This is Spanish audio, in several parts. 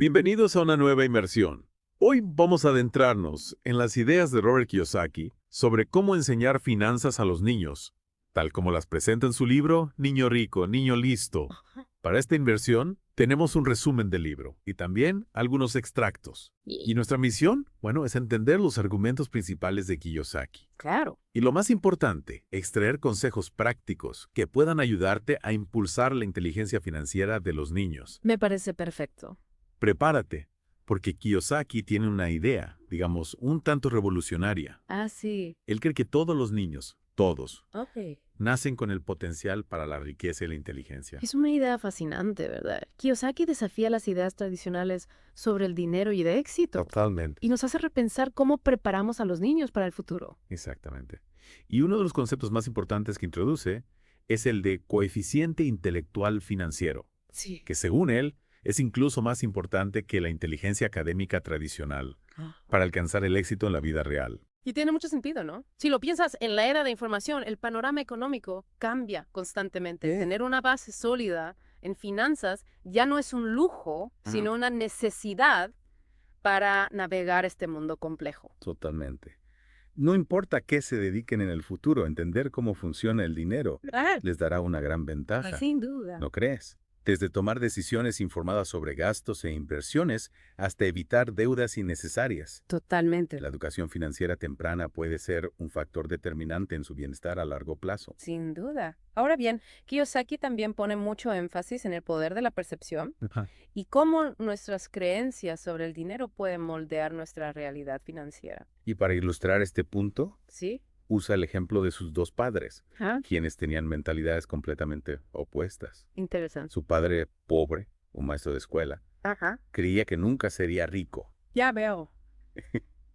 Bienvenidos a una nueva inmersión. Hoy vamos a adentrarnos en las ideas de Robert Kiyosaki sobre cómo enseñar finanzas a los niños, tal como las presenta en su libro Niño Rico, Niño Listo. Para esta inversión, tenemos un resumen del libro y también algunos extractos. Y nuestra misión, bueno, es entender los argumentos principales de Kiyosaki. Claro. Y lo más importante, extraer consejos prácticos que puedan ayudarte a impulsar la inteligencia financiera de los niños. Me parece perfecto. Prepárate, porque Kiyosaki tiene una idea, digamos, un tanto revolucionaria. Ah, sí. Él cree que todos los niños, todos, Ok. nacen con el potencial para la riqueza y la inteligencia. Es una idea fascinante, ¿verdad? Kiyosaki desafía las ideas tradicionales sobre el dinero y de éxito. Totalmente. Y nos hace repensar cómo preparamos a los niños para el futuro. Exactamente. Y uno de los conceptos más importantes que introduce es el de coeficiente intelectual financiero, Sí. que según él es incluso más importante que la inteligencia académica tradicional para alcanzar el éxito en la vida real. Y tiene mucho sentido, ¿no? Si lo piensas, en la era de información, el panorama económico cambia constantemente. Tener una base sólida en finanzas ya no es un lujo, sino una necesidad para navegar este mundo complejo. Totalmente. No importa qué se dediquen en el futuro, entender cómo funciona el dinero les dará una gran ventaja. Sin duda. ¿No crees? Desde tomar decisiones informadas sobre gastos e inversiones hasta evitar deudas innecesarias. Totalmente. La educación financiera temprana puede ser un factor determinante en su bienestar a largo plazo. Sin duda. Ahora bien, Kiyosaki también pone mucho énfasis en el poder de la percepción y cómo nuestras creencias sobre el dinero pueden moldear nuestra realidad financiera. Y para ilustrar este punto, ¿Sí? usa el ejemplo de sus dos padres, Ah, quienes tenían mentalidades completamente opuestas. interesante. Su padre, pobre, un maestro de escuela, Ajá. creía que nunca sería rico. Ya veo.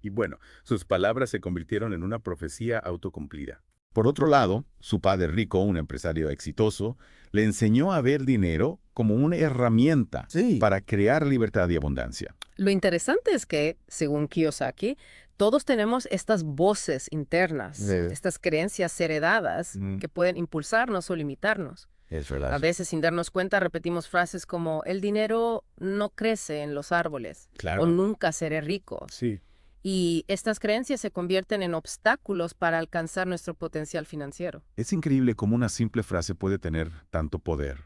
Y bueno, sus palabras se convirtieron en una profecía autocumplida. Por otro lado, su padre rico, un empresario exitoso, le enseñó a ver dinero como una herramienta para crear libertad y abundancia. Lo interesante es que, según Kiyosaki, todos tenemos estas voces internas, estas creencias heredadas que pueden impulsarnos o limitarnos. Es A verdad. veces, sin darnos cuenta, repetimos frases como el dinero no crece en los árboles Claro. o nunca seré rico. Sí. Y estas creencias se convierten en obstáculos para alcanzar nuestro potencial financiero. Es increíble cómo una simple frase puede tener tanto poder.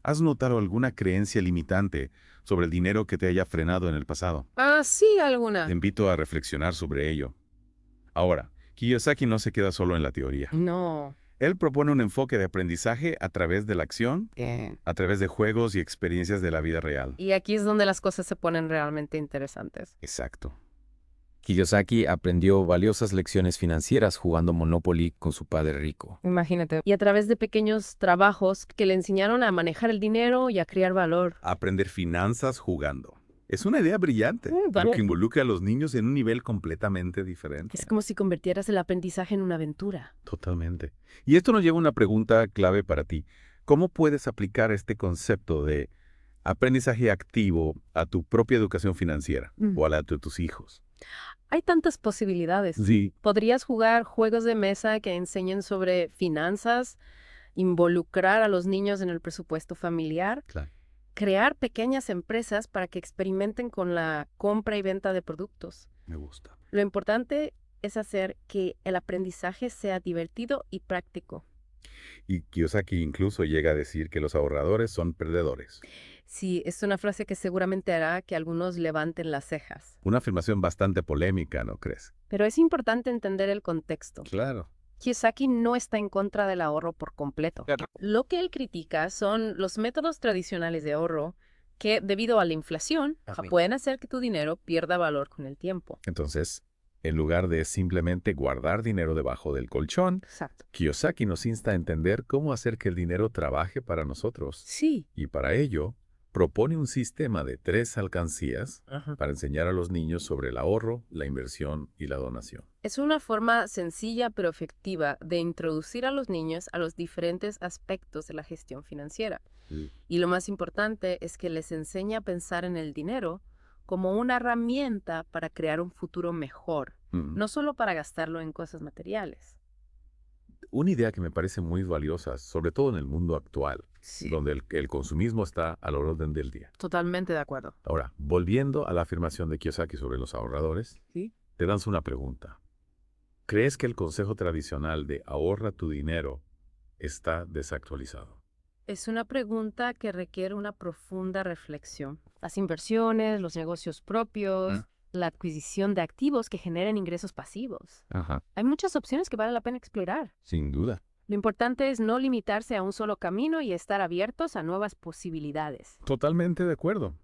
¿Has notado alguna creencia limitante sobre el dinero que te haya frenado en el pasado? Ah, sí, alguna. Te invito a reflexionar sobre ello. Ahora, Kiyosaki no se queda solo en la teoría. No. Él propone un enfoque de aprendizaje a través de la acción, a través de juegos y experiencias de la vida real. Y aquí es donde las cosas se ponen realmente interesantes. Exacto. Kiyosaki aprendió valiosas lecciones financieras jugando Monopoly con su padre rico. Imagínate. Y a través de pequeños trabajos que le enseñaron a manejar el dinero y a crear valor. Aprender finanzas jugando. Es una idea brillante, vale. lo que involucra a los niños en un nivel completamente diferente. Es como si convirtieras el aprendizaje en una aventura. Totalmente. Y esto nos lleva a una pregunta clave para ti. ¿Cómo puedes aplicar este concepto de aprendizaje activo a tu propia educación financiera o a la de tus hijos? Hay tantas posibilidades. Sí. Podrías jugar juegos de mesa que enseñen sobre finanzas, involucrar a los niños en el presupuesto familiar, Claro. crear pequeñas empresas para que experimenten con la compra y venta de productos. Me gusta. Lo importante es hacer que el aprendizaje sea divertido y práctico. Y Kiyosaki incluso llega a decir que los ahorradores son perdedores. Sí, es una frase que seguramente hará que algunos levanten las cejas. Una afirmación bastante polémica, ¿no crees? Pero es importante entender el contexto. Claro. Kiyosaki no está en contra del ahorro por completo. Lo que él critica son los métodos tradicionales de ahorro que, debido a la inflación, pueden hacer que tu dinero pierda valor con el tiempo. Entonces, en lugar de simplemente guardar dinero debajo del colchón, Exacto. Kiyosaki nos insta a entender cómo hacer que el dinero trabaje para nosotros. Sí. Y para ello, propone un sistema de 3 alcancías para enseñar a los niños sobre el ahorro, la inversión y la donación. Es una forma sencilla pero efectiva de introducir a los niños a los diferentes aspectos de la gestión financiera. Y lo más importante es que les enseña a pensar en el dinero como una herramienta para crear un futuro mejor, no solo para gastarlo en cosas materiales. una idea que me parece muy valiosa, sobre todo en el mundo actual, Sí. donde el consumismo está a la orden del día. Totalmente de acuerdo. Ahora, volviendo a la afirmación de Kiyosaki sobre los ahorradores, Sí. te lanzo una pregunta. ¿Crees que el consejo tradicional de ahorra tu dinero está desactualizado? Es una pregunta que requiere una profunda reflexión. Las inversiones, los negocios propios, la adquisición de activos que generen ingresos pasivos. Ajá, Hay muchas opciones que vale la pena explorar. sin duda. Lo importante es no limitarse a un solo camino y estar abiertos a nuevas posibilidades. Totalmente de acuerdo.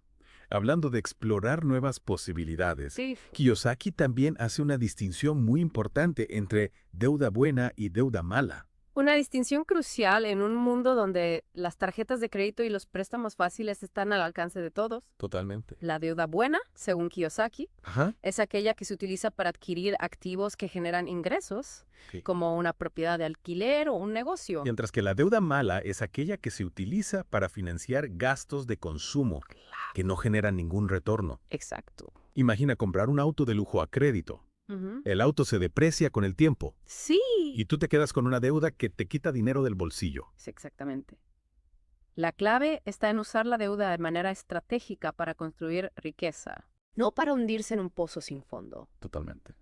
Hablando de explorar nuevas posibilidades, Sí. Kiyosaki también hace una distinción muy importante entre deuda buena y deuda mala. Una distinción crucial en un mundo donde las tarjetas de crédito y los préstamos fáciles están al alcance de todos. Totalmente. La deuda buena, según Kiyosaki, Ajá. es aquella que se utiliza para adquirir activos que generan ingresos, Sí. como una propiedad de alquiler o un negocio. Mientras que la deuda mala es aquella que se utiliza para financiar gastos de consumo que no generan ningún retorno. Exacto. Imagina comprar un auto de lujo a crédito. Ujú. El auto se deprecia con el tiempo Sí. y tú te quedas con una deuda que te quita dinero del bolsillo. Sí, exactamente. La clave está en usar la deuda de manera estratégica para construir riqueza, no para hundirse en un pozo sin fondo. Totalmente.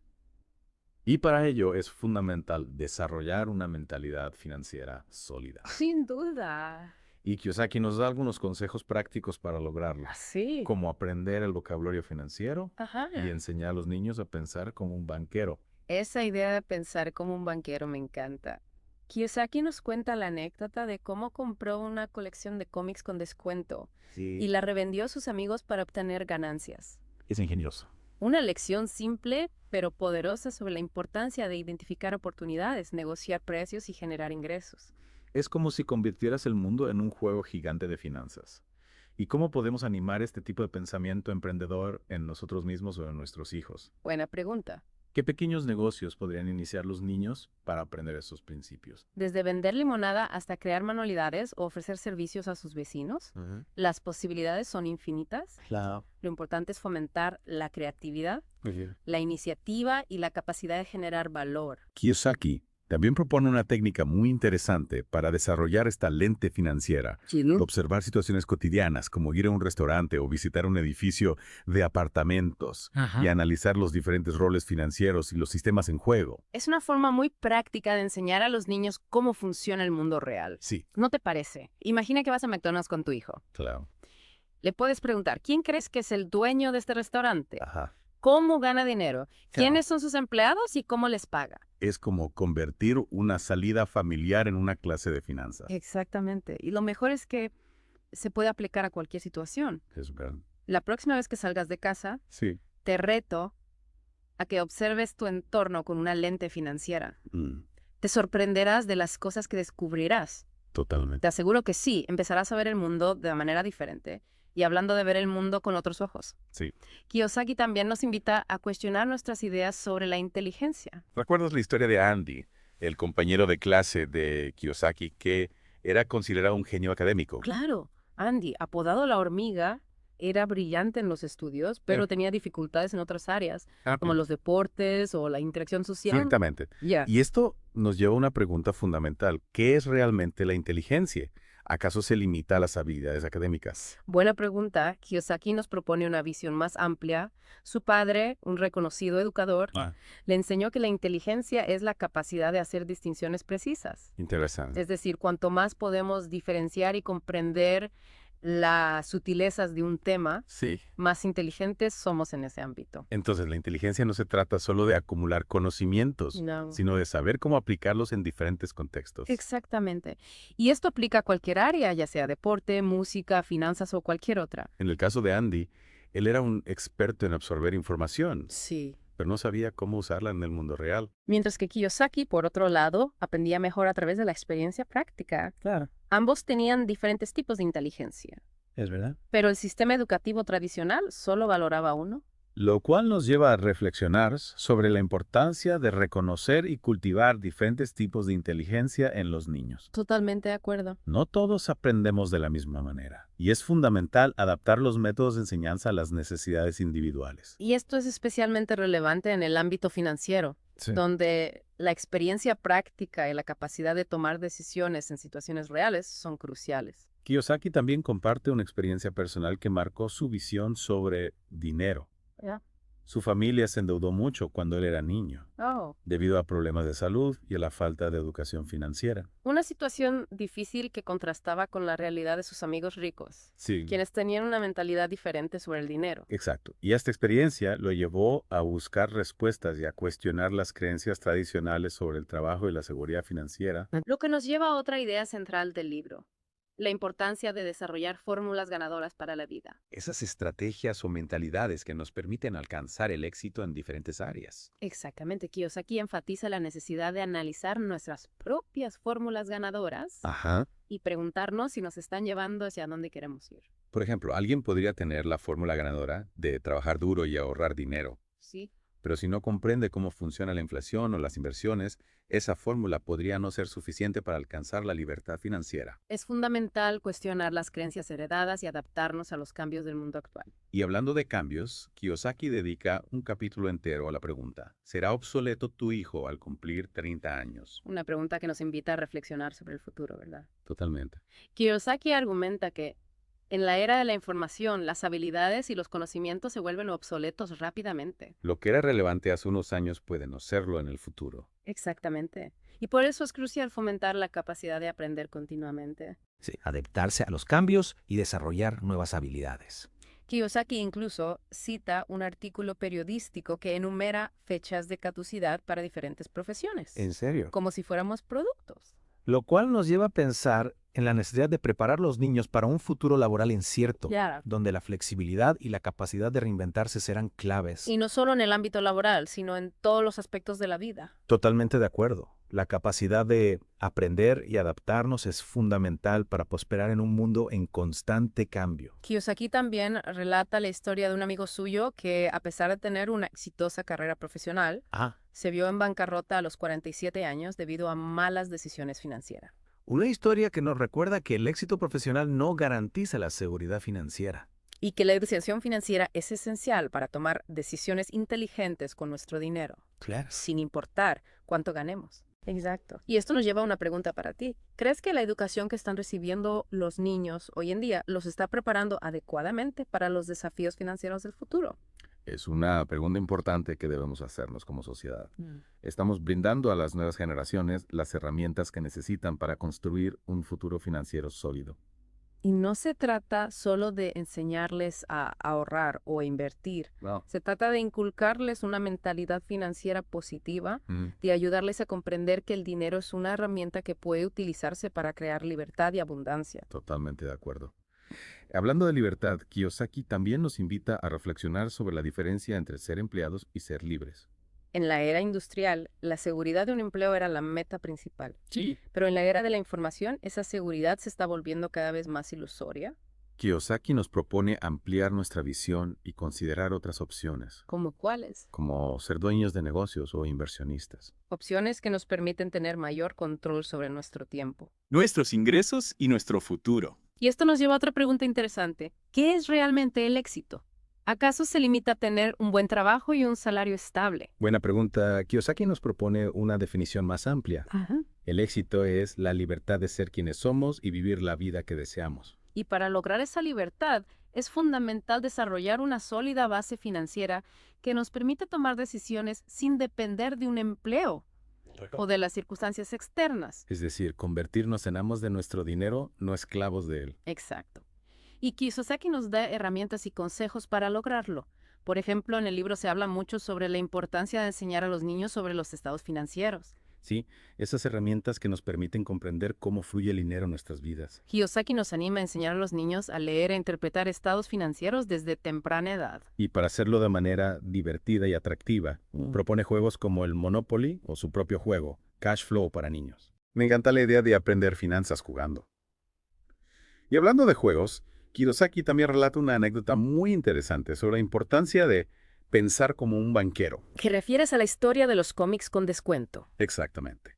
Y para ello es fundamental desarrollar una mentalidad financiera sólida. Sin duda. Y Kiyosaki nos da algunos consejos prácticos para lograrlo, Así. como aprender el vocabulario financiero Ajá. y enseñar a los niños a pensar como un banquero. Esa idea de pensar como un banquero me encanta. Kiyosaki nos cuenta la anécdota de cómo compró una colección de cómics con descuento y la revendió a sus amigos para obtener ganancias. Es ingenioso. Una lección simple pero poderosa sobre la importancia de identificar oportunidades, negociar precios y generar ingresos. Es como si convirtieras el mundo en un juego gigante de finanzas. ¿Y cómo podemos animar este tipo de pensamiento emprendedor en nosotros mismos o en nuestros hijos? Buena pregunta. ¿Qué pequeños negocios podrían iniciar los niños para aprender esos principios? Desde vender limonada hasta crear manualidades o ofrecer servicios a sus vecinos, las posibilidades son infinitas. Claro. Lo importante es fomentar la creatividad, la iniciativa y la capacidad de generar valor. Kiyosaki también propone una técnica muy interesante para desarrollar esta lente financiera. Observar situaciones cotidianas como ir a un restaurante o visitar un edificio de apartamentos y analizar los diferentes roles financieros y los sistemas en juego. Es una forma muy práctica de enseñar a los niños cómo funciona el mundo real. Sí, ¿No te parece? Imagina que vas a McDonald's con tu hijo. Claro. Le puedes preguntar, ¿quién crees que es el dueño de este restaurante? Ajá. ¿Cómo gana dinero? ¿Quiénes son sus empleados y cómo les paga? es como convertir una salida familiar en una clase de finanzas. Exactamente. Y lo mejor es que se puede aplicar a cualquier situación. Es verdad. La próxima vez que salgas de casa, Sí. te reto a que observes tu entorno con una lente financiera. Te sorprenderás de las cosas que descubrirás. Totalmente. Te aseguro que sí, empezarás a ver el mundo de manera diferente. Y hablando de ver el mundo con otros ojos. Sí. Kiyosaki también nos invita a cuestionar nuestras ideas sobre la inteligencia. ¿Recuerdas la historia de Andy, el compañero de clase de Kiyosaki, que era considerado un genio académico? Claro, Andy, apodado la hormiga, era brillante en los estudios, pero tenía dificultades en otras áreas, como los deportes o la interacción social. Exactamente. Ya. Y esto nos lleva a una pregunta fundamental. ¿Qué es realmente la inteligencia? ¿Acaso se limita a las habilidades académicas? Buena pregunta. Kiyosaki nos propone una visión más amplia. Su padre, un reconocido educador, le enseñó que la inteligencia es la capacidad de hacer distinciones precisas. Interesante. Es decir, cuanto más podemos diferenciar y comprender las sutilezas de un tema, Sí. más inteligentes somos en ese ámbito. Entonces, la inteligencia no se trata solo de acumular conocimientos, No. sino de saber cómo aplicarlos en diferentes contextos. Exactamente. Y esto aplica a cualquier área, ya sea deporte, música, finanzas o cualquier otra. En el caso de Andy, él era un experto en absorber información, Sí. pero no sabía cómo usarla en el mundo real. Mientras que Kiyosaki, por otro lado, aprendía mejor a través de la experiencia práctica. Claro. Ambos tenían diferentes tipos de inteligencia, Es verdad. pero el sistema educativo tradicional solo valoraba uno. Lo cual nos lleva a reflexionar sobre la importancia de reconocer y cultivar diferentes tipos de inteligencia en los niños. Totalmente de acuerdo. No todos aprendemos de la misma manera, y es fundamental adaptar los métodos de enseñanza a las necesidades individuales. Y esto es especialmente relevante en el ámbito financiero, donde la experiencia práctica y la capacidad de tomar decisiones en situaciones reales son cruciales. Kiyosaki también comparte una experiencia personal que marcó su visión sobre dinero. Ya. Su familia se endeudó mucho cuando él era niño, Oh. debido a problemas de salud y a la falta de educación financiera. Una situación difícil que contrastaba con la realidad de sus amigos ricos, Sí, quienes tenían una mentalidad diferente sobre el dinero. exacto. Y esta experiencia lo llevó a buscar respuestas y a cuestionar las creencias tradicionales sobre el trabajo y la seguridad financiera. Lo que nos lleva a otra idea central del libro, la importancia de desarrollar fórmulas ganadoras para la vida. Esas estrategias o mentalidades que nos permiten alcanzar el éxito en diferentes áreas. Exactamente, Kiyosaki enfatiza la necesidad de analizar nuestras propias fórmulas ganadoras Ajá. y preguntarnos si nos están llevando hacia dónde queremos ir. Por ejemplo, alguien podría tener la fórmula ganadora de trabajar duro y ahorrar dinero, Sí. pero si no comprende cómo funciona la inflación o las inversiones, esa fórmula podría no ser suficiente para alcanzar la libertad financiera. Es fundamental cuestionar las creencias heredadas y adaptarnos a los cambios del mundo actual. Y hablando de cambios, Kiyosaki dedica un capítulo entero a la pregunta: ¿será obsoleto tu hijo al cumplir 30 años? Una pregunta que nos invita a reflexionar sobre el futuro, ¿verdad? Totalmente. Kiyosaki argumenta que en la era de la información, las habilidades y los conocimientos se vuelven obsoletos rápidamente. Lo que era relevante hace unos años puede no serlo en el futuro. Exactamente. Y por eso es crucial fomentar la capacidad de aprender continuamente. Sí, adaptarse a los cambios y desarrollar nuevas habilidades. Kiyosaki incluso cita un artículo periodístico que enumera fechas de caducidad para diferentes profesiones, ¿En serio? como si fuéramos productos. Lo cual nos lleva a pensar en la necesidad de preparar a los niños para un futuro laboral incierto, Claro. donde la flexibilidad y la capacidad de reinventarse serán claves. Y no solo en el ámbito laboral, sino en todos los aspectos de la vida. Totalmente de acuerdo. La capacidad de aprender y adaptarnos es fundamental para prosperar en un mundo en constante cambio. Kiyosaki también relata la historia de un amigo suyo que, a pesar de tener una exitosa carrera profesional, se vio en bancarrota a los 47 años debido a malas decisiones financieras. Una historia que nos recuerda que el éxito profesional no garantiza la seguridad financiera. Y que la educación financiera es esencial para tomar decisiones inteligentes con nuestro dinero, Claro. sin importar cuánto ganemos. Exacto. Y esto nos lleva a una pregunta para ti. ¿Crees que la educación que están recibiendo los niños hoy en día los está preparando adecuadamente para los desafíos financieros del futuro? Es una pregunta importante que debemos hacernos como sociedad. Estamos brindando a las nuevas generaciones las herramientas que necesitan para construir un futuro financiero sólido. Y no se trata solo de enseñarles a ahorrar o a invertir. No. Se trata de inculcarles una mentalidad financiera positiva, Mm. de ayudarles a comprender que el dinero es una herramienta que puede utilizarse para crear libertad y abundancia. Totalmente de acuerdo. Hablando de libertad, Kiyosaki también nos invita a reflexionar sobre la diferencia entre ser empleados y ser libres. En la era industrial, la seguridad de un empleo era la meta principal. Sí. Pero en la era de la información, esa seguridad se está volviendo cada vez más ilusoria. Kiyosaki nos propone ampliar nuestra visión y considerar otras opciones, ¿Como cuáles? como ser dueños de negocios o inversionistas. Opciones que nos permiten tener mayor control sobre nuestro tiempo. Nuestros ingresos y nuestro futuro. Y esto nos lleva a otra pregunta interesante. ¿Qué es realmente el éxito? ¿Acaso se limita a tener un buen trabajo y un salario estable? Buena pregunta. Kiyosaki nos propone una definición más amplia. El éxito es la libertad de ser quienes somos y vivir la vida que deseamos. Y para lograr esa libertad, es fundamental desarrollar una sólida base financiera que nos permite tomar decisiones sin depender de un empleo o de las circunstancias externas. Es decir, convertirnos en amos de nuestro dinero, no esclavos de él. Exacto. Y Kiyosaki nos da herramientas y consejos para lograrlo. Por ejemplo, en el libro se habla mucho sobre la importancia de enseñar a los niños sobre los estados financieros. Sí, esas herramientas que nos permiten comprender cómo fluye el dinero en nuestras vidas. Kiyosaki nos anima a enseñar a los niños a leer e interpretar estados financieros desde temprana edad. Y para hacerlo de manera divertida y atractiva, propone juegos como el Monopoly o su propio juego, Cash Flow para niños. Me encanta la idea de aprender finanzas jugando. Y hablando de juegos, Kiyosaki también relata una anécdota muy interesante sobre la importancia de pensar como un banquero. ¿Te refieres a la historia de los cómics con descuento? Exactamente.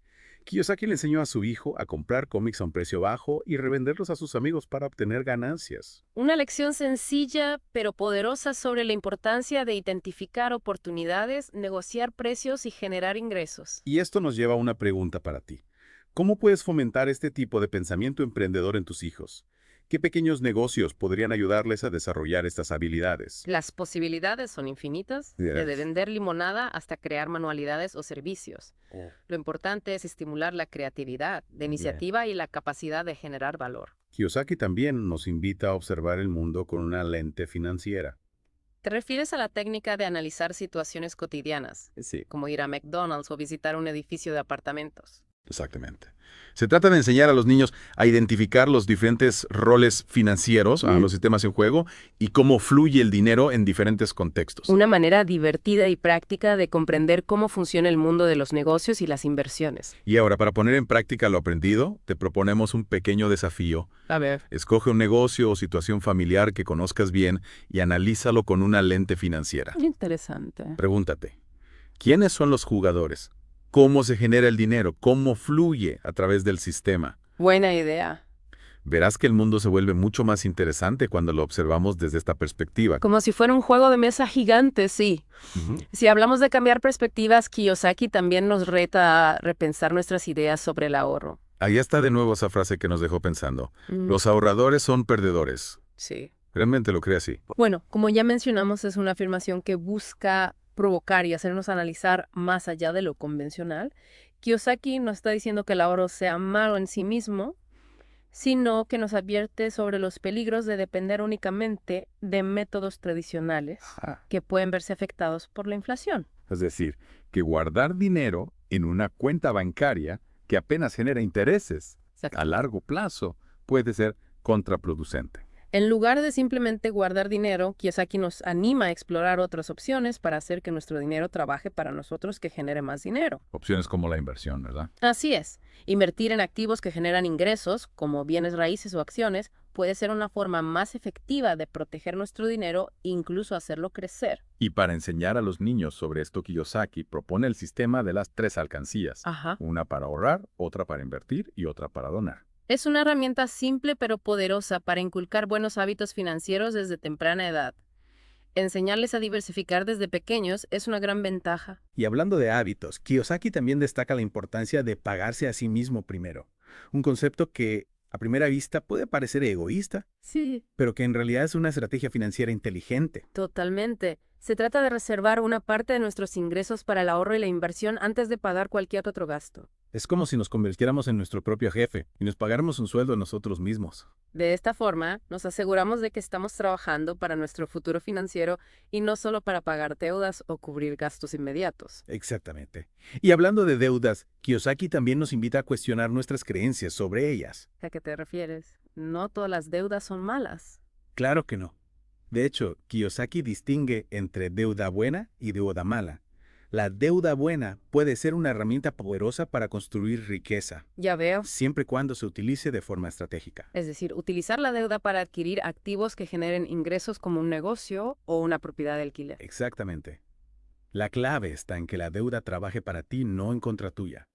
Kiyosaki le enseñó a su hijo a comprar cómics a un precio bajo y revenderlos a sus amigos para obtener ganancias. Una lección sencilla pero poderosa sobre la importancia de identificar oportunidades, negociar precios y generar ingresos. Y esto nos lleva a una pregunta para ti. ¿Cómo puedes fomentar este tipo de pensamiento emprendedor en tus hijos? ¿Qué pequeños negocios podrían ayudarles a desarrollar estas habilidades? Las posibilidades son infinitas, desde vender limonada hasta crear manualidades o servicios. Lo importante es estimular la creatividad, la iniciativa y la capacidad de generar valor. Kiyosaki también nos invita a observar el mundo con una lente financiera. ¿Te refieres a la técnica de analizar situaciones cotidianas, Sí, como ir a McDonald's o visitar un edificio de apartamentos? exactamente. Se trata de enseñar a los niños a identificar los diferentes roles financieros, a los sistemas en juego, y cómo fluye el dinero en diferentes contextos. Una manera divertida y práctica de comprender cómo funciona el mundo de los negocios y las inversiones. Y ahora, para poner en práctica lo aprendido, te proponemos un pequeño desafío. A ver. Escoge un negocio o situación familiar que conozcas bien y analízalo con una lente financiera. Interesante. Pregúntate, ¿quiénes son los jugadores? ¿Cómo se genera el dinero? ¿Cómo fluye a través del sistema? Buena idea. Verás que el mundo se vuelve mucho más interesante cuando lo observamos desde esta perspectiva. Como si fuera un juego de mesa gigante, sí. Si hablamos de cambiar perspectivas, Kiyosaki también nos reta a repensar nuestras ideas sobre el ahorro. Ahí está de nuevo esa frase que nos dejó pensando. Los ahorradores son perdedores. Sí. ¿Realmente lo cree así? Bueno, como ya mencionamos, es una afirmación que busca provocar y hacernos analizar más allá de lo convencional. Kiyosaki no está diciendo que el ahorro sea malo en sí mismo, sino que nos advierte sobre los peligros de depender únicamente de métodos tradicionales que pueden verse afectados por la inflación. Es decir, que guardar dinero en una cuenta bancaria que apenas genera intereses a largo plazo puede ser contraproducente. En lugar de simplemente guardar dinero, Kiyosaki nos anima a explorar otras opciones para hacer que nuestro dinero trabaje para nosotros, que genere más dinero. Opciones como la inversión, ¿verdad? Así es. Invertir en activos que generan ingresos, como bienes raíces o acciones, puede ser una forma más efectiva de proteger nuestro dinero e incluso hacerlo crecer. Y para enseñar a los niños sobre esto, Kiyosaki propone el sistema de las 3 alcancías. Ajá. Una para ahorrar, otra para invertir y otra para donar. Es una herramienta simple pero poderosa para inculcar buenos hábitos financieros desde temprana edad. Enseñarles a diversificar desde pequeños es una gran ventaja. Y hablando de hábitos, Kiyosaki también destaca la importancia de pagarse a sí mismo primero. Un concepto que a primera vista puede parecer egoísta, Sí. pero que en realidad es una estrategia financiera inteligente. Totalmente. Se trata de reservar una parte de nuestros ingresos para el ahorro y la inversión antes de pagar cualquier otro gasto. Es como si nos convirtiéramos en nuestro propio jefe y nos pagáramos un sueldo a nosotros mismos. De esta forma, nos aseguramos de que estamos trabajando para nuestro futuro financiero y no solo para pagar deudas o cubrir gastos inmediatos. Exactamente. Y hablando de deudas, Kiyosaki también nos invita a cuestionar nuestras creencias sobre ellas. ¿A qué te refieres? No todas las deudas son malas. Claro que no. De hecho, Kiyosaki distingue entre deuda buena y deuda mala. La deuda buena puede ser una herramienta poderosa para construir riqueza, Ya veo. siempre y cuando se utilice de forma estratégica. Es decir, utilizar la deuda para adquirir activos que generen ingresos como un negocio o una propiedad de alquiler. Exactamente. La clave está en que la deuda trabaje para ti, no en contra tuya.